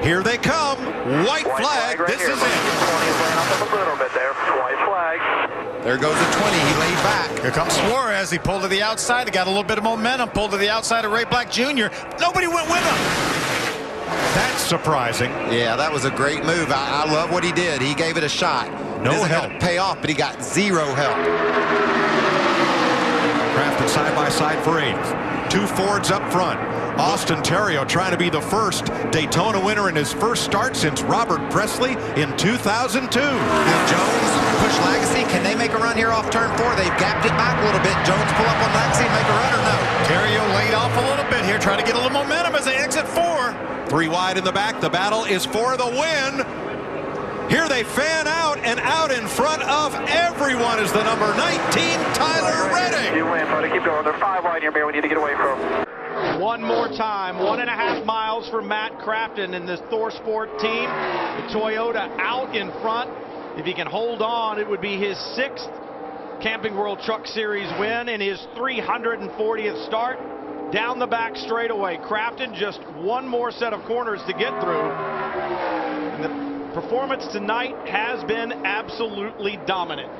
Here they come. White flag. This is it. 20 is laying off a little bit there. White flag. There goes the 20. He laid back. Here comes Suarez. He pulled to the outside. He got a little bit of momentum. Pulled to the outside of Ray Black Jr. Nobody went with him. That's surprising. Yeah, that was a great move. I love what he did. He gave it a shot. No help. Pay off, but he got zero help. Crafton side by side for 8th. 2 Fords up front. Austin Terrio trying to be the first Daytona winner in his first start since Robert Presley in 2002. Will Jones push Legacy? Can they make a run here off turn 4? They've gapped it back a little bit. Jones pull up on Legacy and make a run or no? Terrio laid off a little bit here, trying to get a little momentum as they exit 4. 3 wide in the back. The battle is for the win. Here they fan out, and out in front of everyone is the number 19, Tyler Reddick. You win, buddy. Keep going. They're 5 wide in your mirror. We need to get away from. One more time, 1.5 miles for Matt Crafton in this Thorsport team. The Toyota out in front. If he can hold on, it would be his 6th Camping World Truck Series win and his 340th start. Down the back straightaway, Crafton just one more set of corners to get through. And the performance tonight has been absolutely dominant.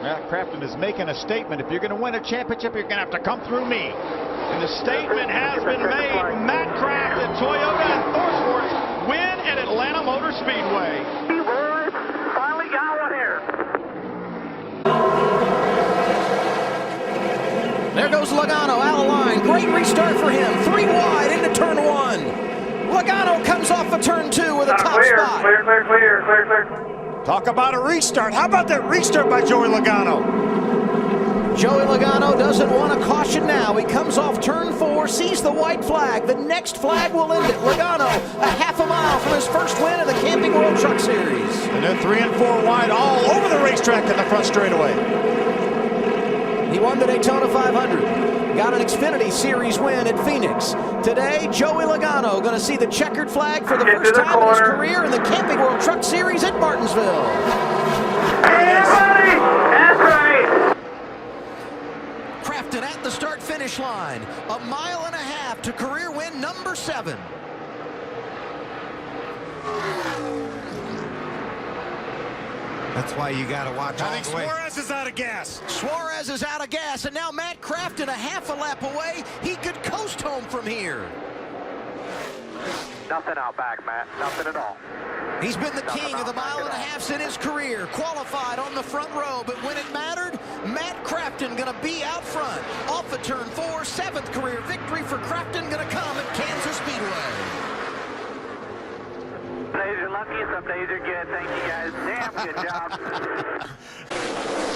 Matt Crafton is making a statement. If you're going to win a championship, you're going to have to come through me. And the statement has been made. Matt Crafton, Toyota and Thorsport win at Atlanta Motor Speedway. Finally got one here. There goes Logano out of line. Great restart for him. 3 wide into turn 1. Logano comes off of turn 2 with a top spot. Clear. Talk about a restart. How about that restart by Joey Logano? Joey Logano doesn't want a caution now. He comes off turn 4, sees the white flag. The next flag will end it. Logano a half a mile from his first win in the Camping World Truck Series. And they're 3 and 4 wide all over the racetrack in the front straightaway. He won the Daytona 500. Got an Xfinity Series win at Phoenix. Today, Joey Logano going to see the checkered flag for the first time in his career in the Camping World Truck Series at Martinsville. Hey, buddy! That's right! Crafton at the start-finish line. 1.5 miles to career win number 7. That's why you got to watch all I think the way. Suarez is out of gas. Suarez is out of gas, and now Matt Crafton a half a lap away. He could coast home from here. Nothing out back, Matt. Nothing at all. He's been the king of the 1.5 miles in his career, qualified on the front row, but when it mattered, Matt Crafton going to be out front. Off of turn 4, 7th career victory for Crafton going to come at Kansas Speedway. Some days are lucky, some days are good. Thank you, guys. Damn good job.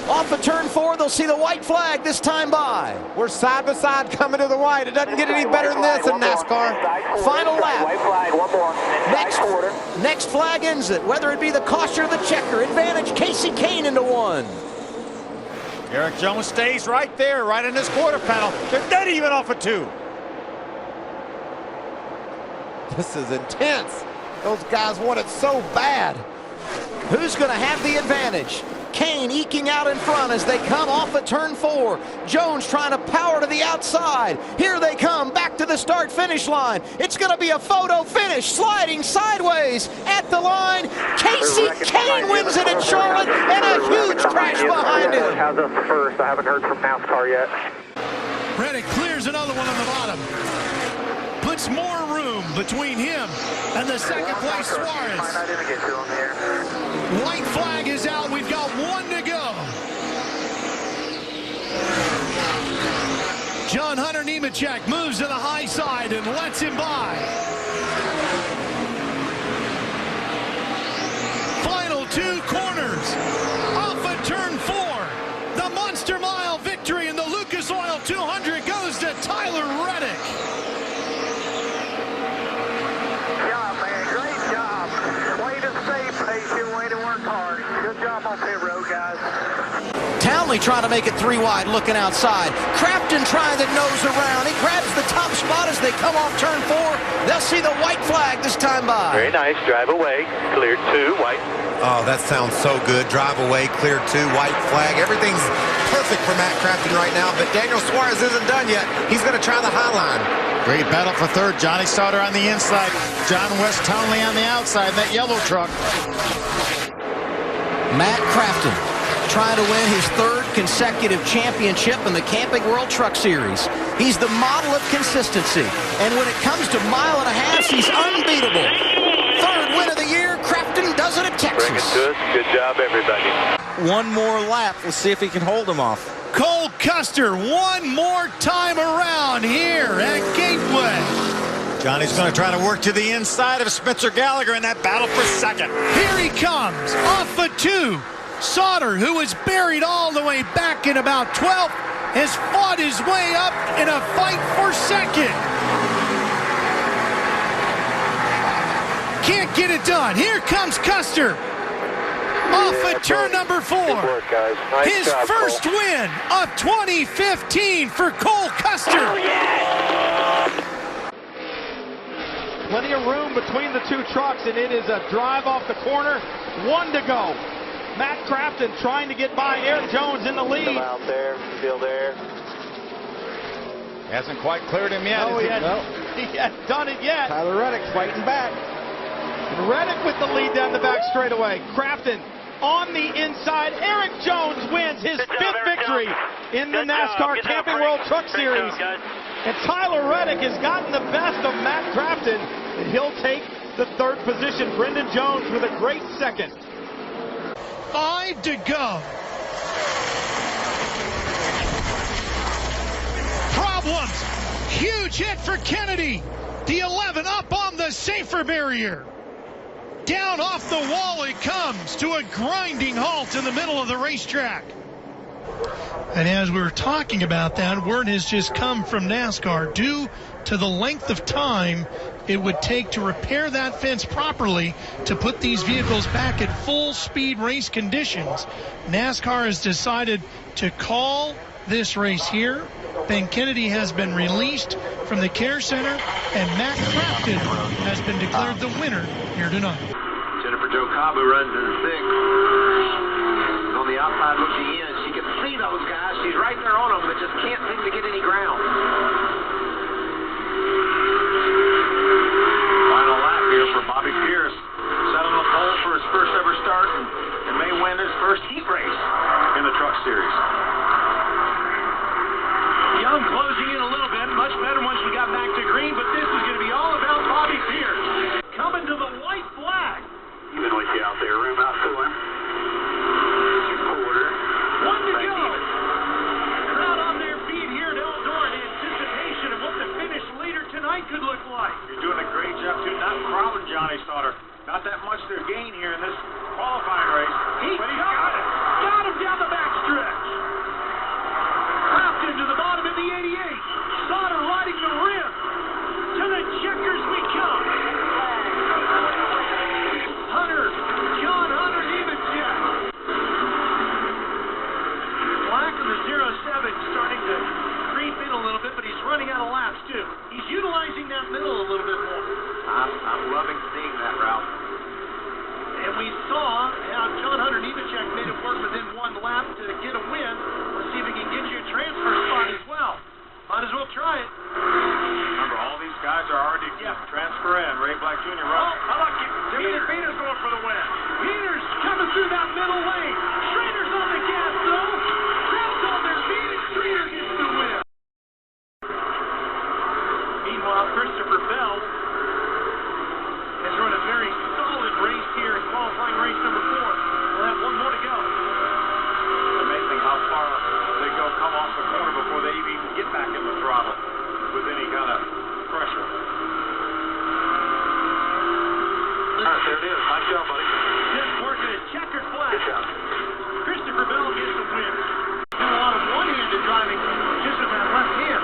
Off of turn 4, they'll see the white flag this time by. We're side by side coming to the white. It doesn't get any better than this in NASCAR. Final lap. White flag, one more. Next flag ends it, whether it be the caution or the checker. Advantage Casey Kane into 1. Eric Jones stays right there, right in this quarter panel. They're not even off of 2. This is intense. Those guys want it so bad. Who's going to have the advantage? Kane eking out in front as they come off of turn 4. Jones trying to power to the outside. Here they come back to the start-finish line. It's going to be a photo finish, sliding sideways at the line. Casey Kane wins it at Charlotte, and a huge crash behind him. How's us first? I haven't heard from NASCAR yet. Reddick clears another one on the bottom. Puts more room between him and the second place Suarez. I didn't get to him here. White flag is out. We've got 1 to go. John Hunter Nemechek moves to the high side and lets him by. Final 2 corners. Off of turn 4. The Monster Mile victory in the Lucas Oil 200 goes to Tyler Reddick. Way to stay patient, way to work hard. Good job on pit road, guys. certainly trying to make it 3 wide, looking outside. Crafton trying to nose around. He grabs the top spot as they come off turn 4. They'll see the white flag this time by. Very nice. Drive away. Cleared 2. White. Oh, that sounds so good. Drive away, clear 2, white flag. Everything's perfect for Matt Crafton right now, but Daniel Suarez isn't done yet. He's going to try the high line. Great battle for third. Johnny Sauter on the inside. John West Townley on the outside. That yellow truck. Matt Crafton trying to win his 3rd consecutive championship in the Camping World Truck Series. He's the model of consistency, and when it comes to mile and a half, he's unbeatable. 3rd win of the year. Crafton does it at Texas. Bring it to us. Good job, everybody. One more lap. Let's see if he can hold him off. Cole Custer one more time around here at Gateway. Johnny's going to try to work to the inside of Spencer Gallagher in that battle for second. Here he comes off of 2. Sauter, who was buried all the way back in about 12th, has fought his way up in a fight for second. Can't get it done. Here comes Custer. Off at turn number 4. Good work, guys. Nice His job, first Cole. win of 2015 for Cole Custer. Oh, yeah. Plenty of room between the 2 trucks, and it is a drive off the corner. 1 to go. Matt Crafton trying to get by Eric Jones in the lead. Come out there. Still there. Hasn't quite cleared him yet. No, he hasn't done it yet. Tyler Reddick's fighting back. Reddick with the lead down the back straightaway. Crafton on the inside. Eric Jones wins his 5th victory in the NASCAR Camping World Truck Series. And Tyler Reddick has gotten the best of Matt Crafton, and he'll take the 3rd position. Brendan Jones with a great 2nd. 5 to go. Problems. Huge hit for Kennedy. The 11 up on the safer barrier. Down off the wall it comes to a grinding halt in the middle of the racetrack. And as we were talking about that, word has just come from NASCAR. Due to the length of time it would take to repair that fence properly to put these vehicles back at full speed race conditions, NASCAR has decided to call this race here. Ben Kennedy has been released from the care center, and Matt Crafton has been declared the winner here tonight. Jennifer Jo Cobb, who runs in 6th, is on the outside looking in. She can see those guys. She's right there on them, but just can't seem to get any ground. Final lap here for Bobby Pierce. Set on the pole for his first ever start and may win his first heat race in the Truck Series. Young closing in a little bit. Much better once we got back to green, but this is going to be all about Bobby Pierce. Coming to the white flag. Even with you out there, room out to him. Quarter. 1 to go. Crowd on their feet here at Eldora in anticipation of what the finish leader tonight could look like. You're doing a great job, too. Not problem, Johnny Sauter. Not that much to gain here in this qualifying race. But he's got it. Got him down the backstretch. Crafton to the bottom of the 88. Sauter riding the rim. To the checkers we come. John Hunter even check. Black in the 07 starting to creep in a little bit, but he's running out of laps too. He's utilizing that middle a little bit more. I'm loving seeing that route. And we saw how John Hunter Nemechek made it work within 1 lap to get a win. Let's see if he can get you a transfer spot as well. Might as well try it. Remember, all these guys are already transfer in. Ray Black Jr. runs. Oh, how about Timothy Peters going for the win? Peters coming through that middle lane. Schrader's on the gas, though. Crowd's on their feet, and Schrader gets the win. Meanwhile, Christopher Bell has run a very solid race here in qualifying race number 4. We'll have 1 more to go. It's amazing how far they go come off the corner before they even get back in the throttle with any kind of pressure. There it is. Nice job, buddy. Just working a checkered flag. Good job. Christopher Bell gets the win. Doing a lot of one-handed driving just with that left hand.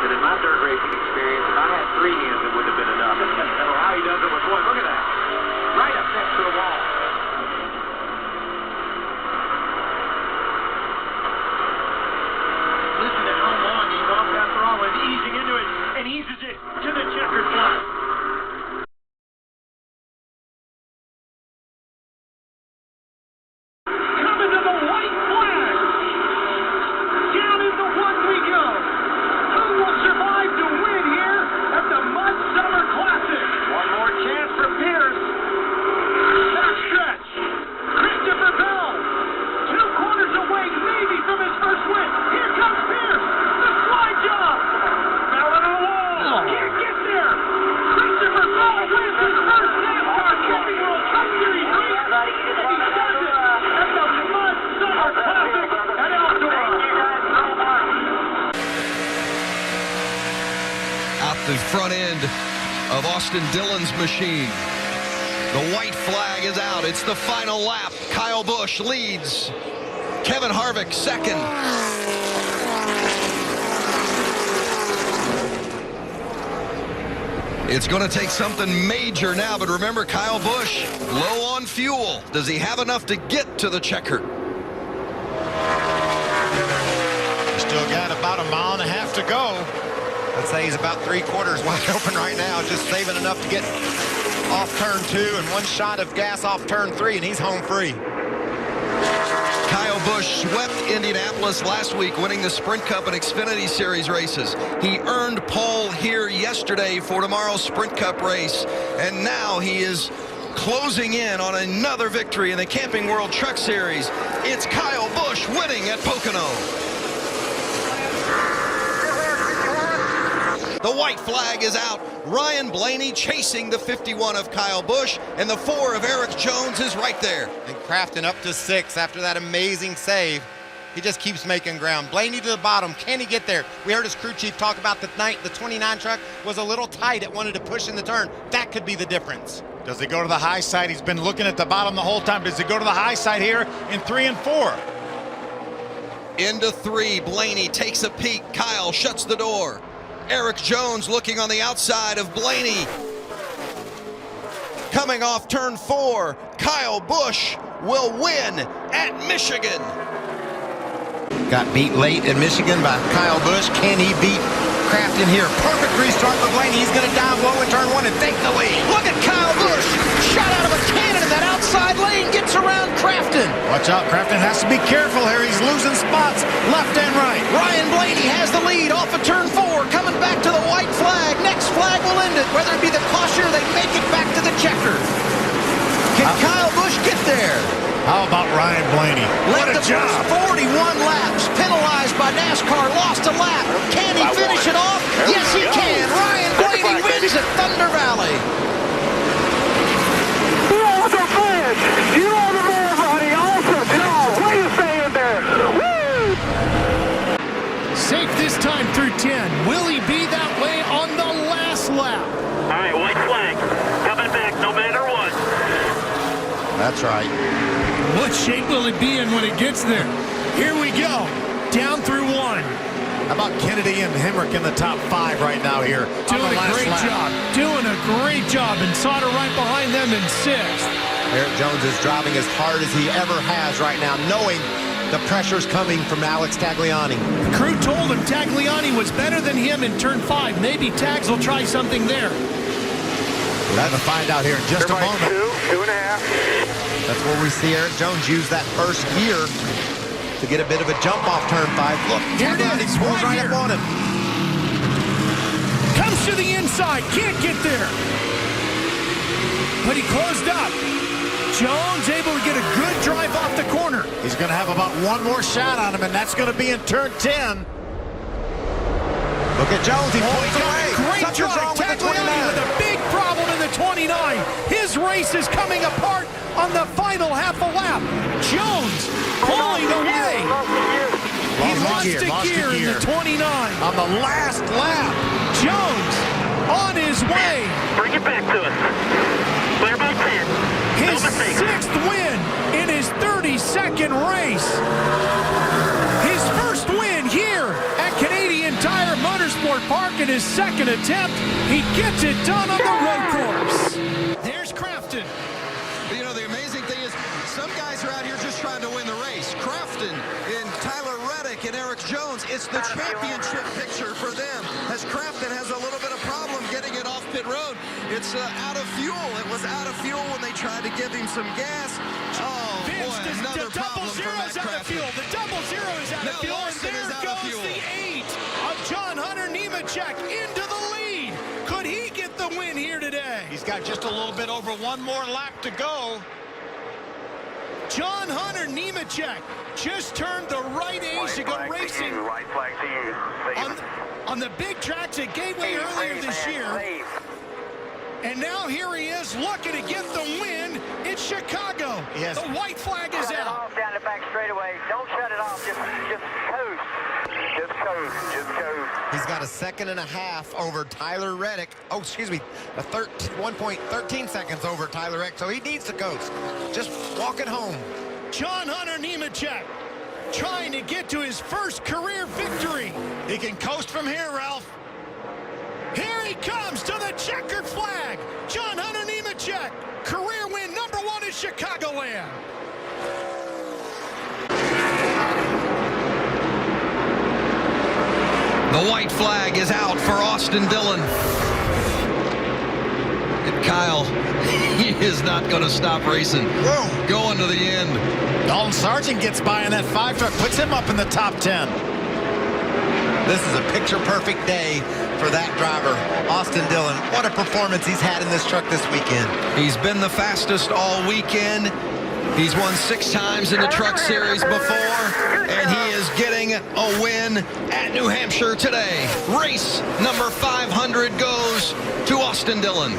And in my dirt racing experience, if I had 3 hands, it wouldn't have been enough. So how he does it with 1. Look at that. Right up next to the wall. end of Austin Dillon's machine. The white flag is out. It's the final lap. Kyle Busch leads. Kevin Harvick second. It's going to take something major now, but remember, Kyle Busch low on fuel. Does he have enough to get to the checker? Still got about a mile and a half to go. I'd say he's about 3/4 wide open right now, just saving enough to get off turn 2 and one shot of gas off turn 3, and he's home free. Kyle Busch swept Indianapolis last week, winning the Sprint Cup and Xfinity Series races. He earned pole here yesterday for tomorrow's Sprint Cup race, and now he is closing in on another victory in the Camping World Truck Series. It's Kyle Busch winning at Pocono. The white flag is out. Ryan Blaney chasing the 51 of Kyle Busch, and the 4 of Erik Jones is right there. And Crafton up to 6 after that amazing save. He just keeps making ground. Blaney to the bottom. Can he get there? We heard his crew chief talk about the 29 truck was a little tight. It wanted to push in the turn. That could be the difference. Does he go to the high side? He's been looking at the bottom the whole time. Does he go to the high side here in 3 and 4? Into 3, Blaney takes a peek. Kyle shuts the door. Erik Jones looking on the outside of Blaney. Coming off turn 4, Kyle Busch will win at Michigan. Got beat late in Michigan by Kyle Busch. Can he beat Crafton here? Perfect restart for Blaney. He's going to dive low in turn 1 and take the lead. Look at Kyle Busch. Shot out of a cannon in that outside lane. Gets around Crafton. Watch out, Crafton has to be careful here. He's losing spots left and right. Ryan Blaney has the lead off of turn 4. Coming back to the white flag. Next flag will end it. Whether it be the caution or they make it back to the checker. Can Kyle Busch get there? How about Ryan Blaney? What a job. 41 laps, penalized by Nascar, lost a lap. Can he finish it off? Yes, he can. Ryan Blaney wins at Thunder Valley. You are the man, buddy. Awesome job. What are you saying there? Woo! Safe this time through 10. Will he be that way on the last lap? All right, white flag. Coming back no matter what. That's right. What shape will it be in when it gets there? Here we go. Down through 1. How about Kennedy and Hemrick in the top 5 right now here? Doing a great job. Doing a great job. And Sauter right behind them in 6th. Erik Jones is driving as hard as he ever has right now, knowing the pressure's coming from Alex Tagliani. The crew told him Tagliani was better than him in turn 5. Maybe Tags will try something there. We'll have to find out here in just a moment. 2.5. That's where we see Erik Jones use that first gear to get a bit of a jump off turn 5. Look, Here it Tagliani is, pulls right right up on him. Comes to the inside, can't get there. But he closed up. Jones able to get a good drive off the corner. He's going to have about one more shot on him, and that's going to be in turn 10. Look at Jones, he pulls Got away. a great Something's wrong drive. with the 29. Tagliani with a big problem in the 29. His race is coming apart on the final half a lap. Jones pulling away. He lost a gear in the 29. On the last lap. Jones on his way. Bring it back to us. Clear by 10. His 6th win in his 32nd race. His first win here at Canadian Tire Motorsport Park in his 2nd attempt. He gets it done on the road course. There's Crafton. You know, the amazing thing is some guys are out here just trying to win the race. Crafton and Tyler Reddick and Erik Jones, it's the championship picture for them, as Crafton has a little bit of problem getting it off pit road. It's out of fuel. It was out of fuel when they tried to give him some gas. Oh, Vince, boy, another the double problem for zero's Matt out of Crafton. fuel. The double zero is out of Now fuel. And Larson there is out of goes fuel. the 8 of John Hunter Nemechek into the lead. Could he get the win here today? He's got just a little bit over one more lap to go. John Hunter Nemechek just turned the right age to go racing Right flag to you. on the big tracks at Gateway earlier this year. And now here he is looking to get the win in Chicago. The white flag is out. Down the back straightaway. Don't shut it off. Just coast. Just He's got a second and a half over Tyler Reddick. Oh, excuse me, 1.13 seconds over Tyler Reddick, so he needs to coast. Just walk it home. John Hunter Nemechek trying to get to his first career victory. He can coast from here, Ralph. Here he comes to the checkered flag. John Hunter Nemechek, career win #1 in Chicagoland. The white flag is out for Austin Dillon. And Kyle, he is not going to stop racing. Whoa. Going to the end. Dalton Sargent gets by in that 5 truck, puts him up in the top 10. This is a picture-perfect day for that driver, Austin Dillon. What a performance he's had in this truck this weekend. He's been the fastest all weekend. He's won 6 times in the Truck Series before, and he is getting a win at New Hampshire today. Race number 500 goes to Austin Dillon.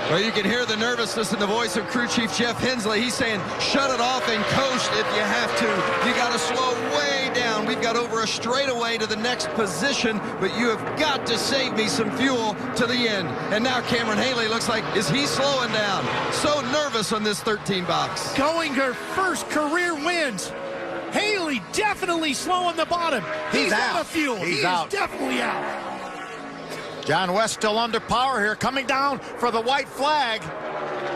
Well, you can hear the nervousness in the voice of crew chief Jeff Hensley. He's saying, shut it off and coast if you have to. You got to slow way down. We've got over a straightaway to the next position, but you have got to save me some fuel to the end. And now Cameron Haley looks like, is he slowing down? So nervous on this 13 box. Going her first career wins. Haley definitely slow on the bottom. He's out of fuel. He's He out. is definitely out. John West still under power here, coming down for the white flag.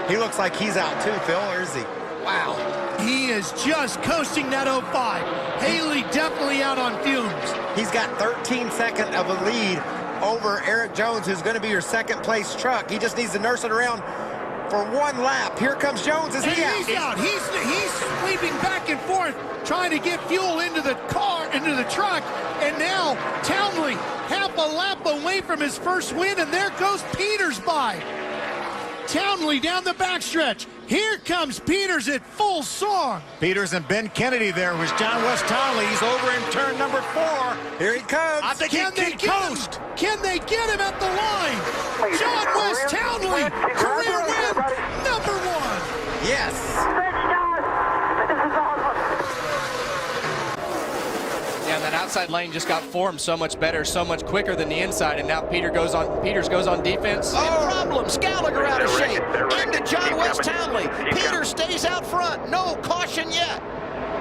He looks like he's out too, Phil, or is he? Wow. He is just coasting that 05. Haley definitely out on fumes. He's got 13 seconds of a lead over Eric Jones, who's going to be your second place truck. He just needs to nurse it around for one lap. Here comes Jones. Is he out? He's out. He's sweeping back and forth, trying to get fuel into the car, into the truck. And now Townley half a lap away from his first win, and there goes Peters by. Townley down the backstretch. Here comes Peters at full song. Peters and Ben Kennedy there was John West Townley. He's over in turn number 4. Here he comes. I think Can he they can get coast. him? Can they get him at the line? John West Townley, career win #1. Yes. Yeah, that outside lane just got formed so much better, so much quicker than the inside, and now Peters goes on defense. And problems. Gallagher out of shape. Into John West Townley. Peters stays out front. No caution yet.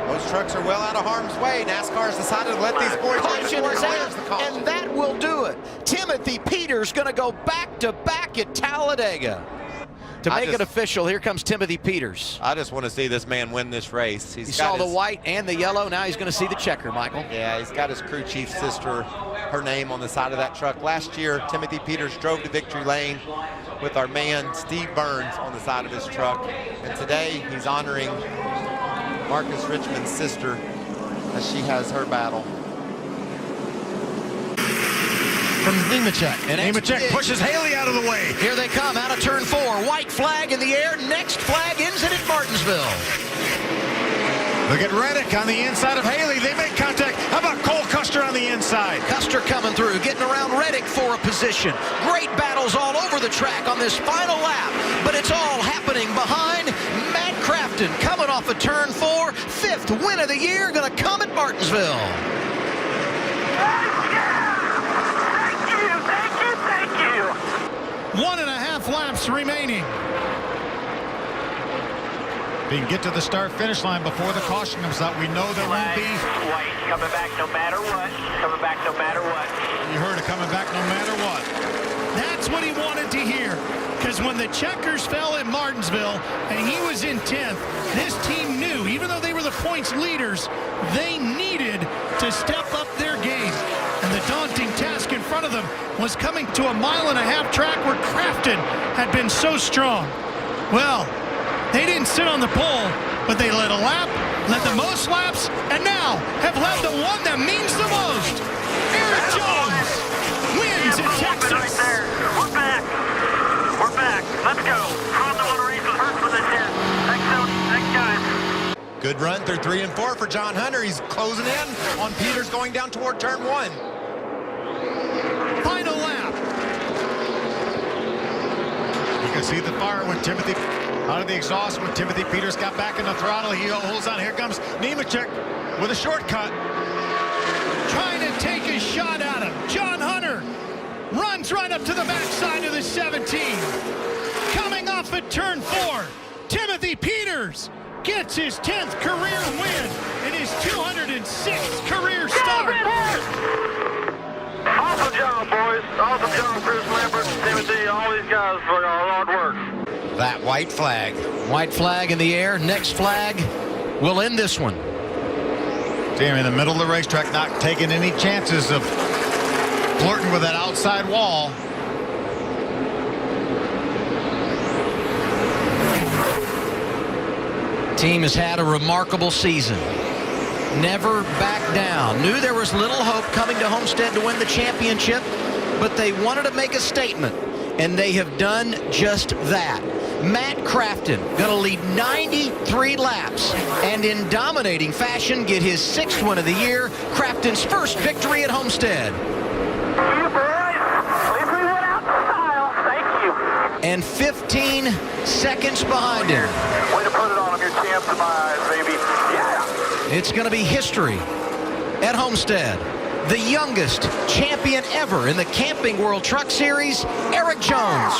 Those trucks are well out of harm's way. NASCAR's decided to let these boys Caution is Where's the out, caution? and that will do it. Timothy Peters going to go back-to-back at Talladega. To make it official, here comes Timothy Peters. I just want to see this man win this race. He saw the white and the yellow. Now he's going to see the checker, Michael. Yeah, he's got his crew chief sister, her name on the side of that truck. Last year, Timothy Peters drove to victory lane with our man Steve Burns on the side of his truck. And today, he's honoring Marcus Richmond's sister as she has her battle. From Nemechek. And Nemechek pushes Haley out of the way. Here they come out of turn 4. White flag in the air. Next flag ends it at Martinsville. Look at Reddick on the inside of Haley. They make contact. How about Cole Custer on the inside? Custer coming through, getting around Reddick for a position. Great battles all over the track on this final lap, but it's all happening behind Matt Crafton coming off of turn 4. 5th win of the year, going to come at Martinsville. Thank you. 1.5 laps remaining. They can get to the start-finish line before the caution comes out. We know there won't be. White coming back no matter what. Coming back no matter what. You heard it coming back no matter what. That's what he wanted to hear. Because when the checkers fell at Martinsville and he was in 10th, this team knew, even though they were the points leaders, they needed to step up their game. And the daunting task in front of them was coming to a 1.5 mile track where Crafton had been so strong. Well, they didn't sit on the pole, but they led a lap, led the most laps, and now have led the one that means the most. Eric Jones wins in Texas. We're back. We're back. Let's go. From the motor race, first position. Thanks, guys. Good run through 3 and 4 for John Hunter. He's closing in on Peters going down toward turn 1. Final lap. You can see the fire when Timothy out of the exhaust when Timothy Peters got back in the throttle. He holds on. Here comes Nemechek. with a shortcut. Trying to take a shot at him. John Hunter runs right up to the backside of the 17. Coming off at turn 4, Timothy Peters gets his 10th career win and his 206th career start. Awesome job, boys. Awesome job, Chris Lambert, Timothy, all these guys for your hard work. That white flag. White flag in the air. Next flag will end this one. Team in the middle of the racetrack, not taking any chances of flirting with that outside wall. Team has had a remarkable season. Never back down. Knew there was little hope coming to Homestead to win the championship, but they wanted to make a statement, and they have done just that. Matt Crafton going to lead 93 laps and in dominating fashion get his 6th win of the year, Crafton's first victory at Homestead. And 15 seconds behind him. Way to put it on him, your champs in my eyes, baby. Yeah. It's going to be history at Homestead. The youngest champion ever in the Camping World Truck Series, Erik Jones.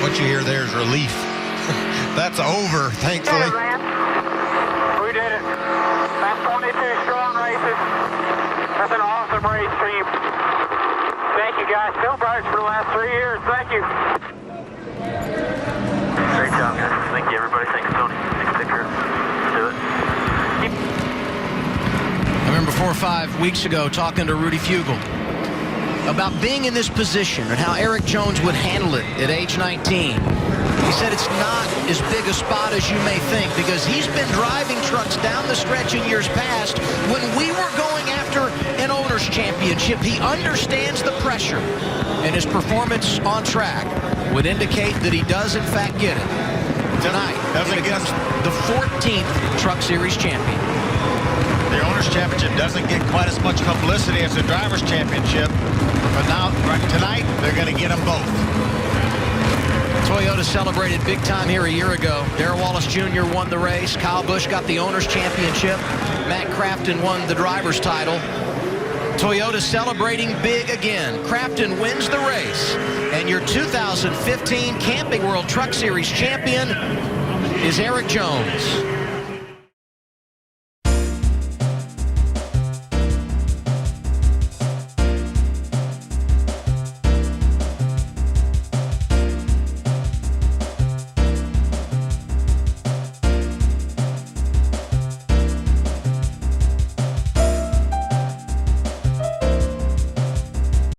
What you hear there is relief. That's over, thankfully. We did it. That's 22 strong races. That's an awesome race, team. Thank you, guys. Phil Bryce for the last 3 years. Thank you. Great job, guys. Thank you, everybody. Thanks, Tony. Take a picture. Let's do it. I remember 4 or 5 weeks ago talking to Rudy Fugle about being in this position and how Erik Jones would handle it at age 19. He said it's not as big a spot as you may think because he's been driving trucks down the stretch in years past when we were going after an owner's championship. He understands the pressure, and his performance on track would indicate that he does in fact get it. Tonight, he becomes the 14th Truck Series champion. The Owners' Championship doesn't get quite as much publicity as the Drivers' Championship, but now, tonight, they're going to get them both. Toyota celebrated big time here a year ago. Darrell Wallace Jr. won the race. Kyle Busch got the Owners' Championship. Matt Crafton won the Drivers' title. Toyota celebrating big again. Crafton wins the race. And your 2015 Camping World Truck Series champion is Erik Jones.